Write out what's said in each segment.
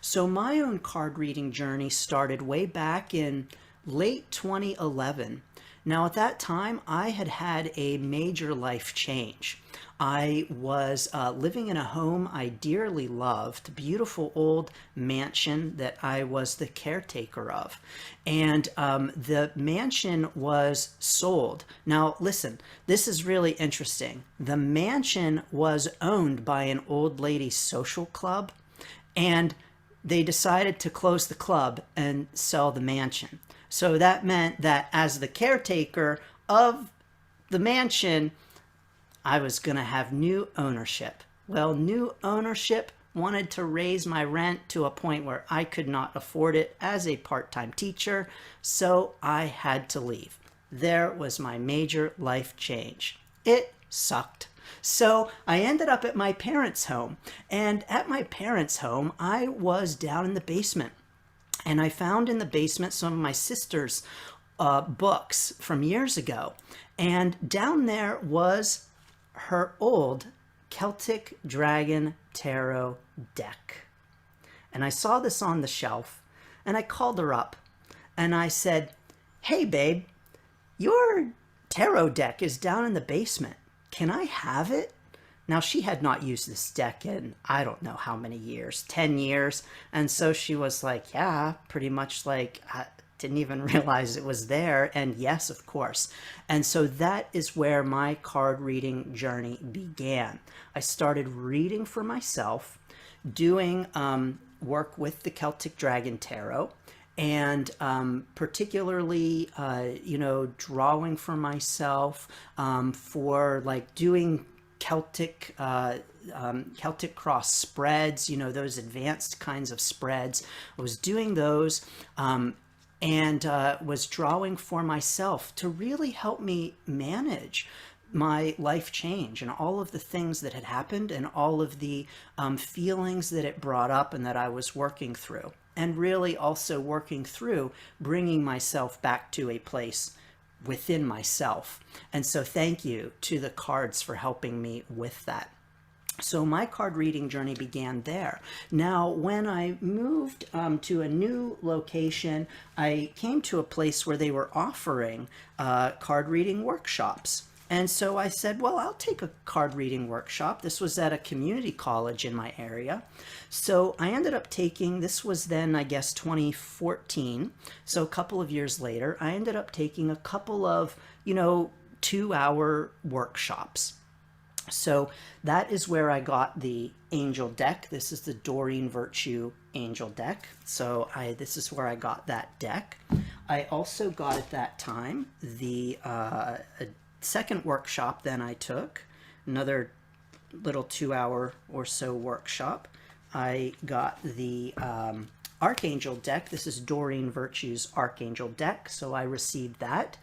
So my own card reading journey started way back in late 2011. Now, at that time, I had had a major life change. I was living in a home I dearly loved, beautiful old mansion that I was the caretaker of. And the mansion was sold. Now, listen, this is really interesting. The mansion was owned by an old ladies social club, and they decided to close the club and sell the mansion. So that meant that as the caretaker of the mansion, I was going to have new ownership. Well, new ownership wanted to raise my rent to a point where I could not afford it as a part-time teacher, so I had to leave. There was my major life change. It sucked. So I ended up at my parents' home, and at my parents' home, I was down in the basement. And I found in the basement some of my sister's books from years ago. And down there was her old Celtic Dragon Tarot deck. And I saw this on the shelf, and I called her up and I said, "Hey babe, your tarot deck is down in the basement. Can I have it?" Now, she had not used this deck in, I don't know how many years, 10 years. And so she was like, yeah, pretty much like, I didn't even realize it was there. And yes, of course. And so that is where my card reading journey began. I started reading for myself, doing work with the Celtic Dragon Tarot, and particularly, drawing for myself, for like doing Celtic cross spreads, those advanced kinds of spreads. I was doing those, and was drawing for myself to really help me manage my life change and all of the things that had happened and all of the feelings that it brought up and that I was working through, and really also working through bringing myself back to a place within myself. And so thank you to the cards for helping me with that. So my card reading journey began there. Now, when I moved to a new location, I came to a place where they were offering card reading workshops. And so I said, well, I'll take a card reading workshop. This was at a community college in my area. So I ended up taking, this was then, I guess, 2014. So a couple of years later, I ended up taking a couple of, 2-hour workshops. So that is where I got the angel deck. This is the Doreen Virtue angel deck. So this is where I got that deck. I also got at that time the second workshop then I took, another little 2-hour or so workshop. I got the Archangel deck. This is Doreen Virtue's Archangel deck. So I received that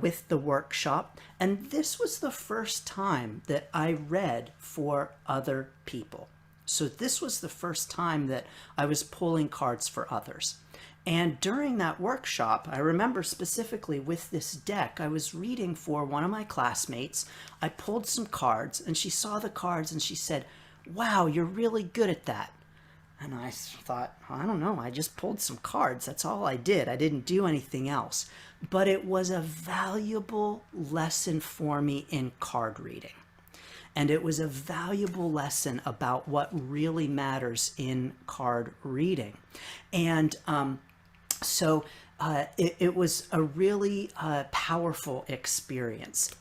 with the workshop. And this was the first time that I read for other people. So this was the first time that I was pulling cards for others. And during that workshop, I remember specifically with this deck, I was reading for one of my classmates. I pulled some cards and she saw the cards and she said, "Wow, you're really good at that." And I thought, I don't know, I just pulled some cards. That's all I did. I didn't do anything else. But it was a valuable lesson for me in card reading. And it was a valuable lesson about what really matters in card reading. And so it was a really powerful experience.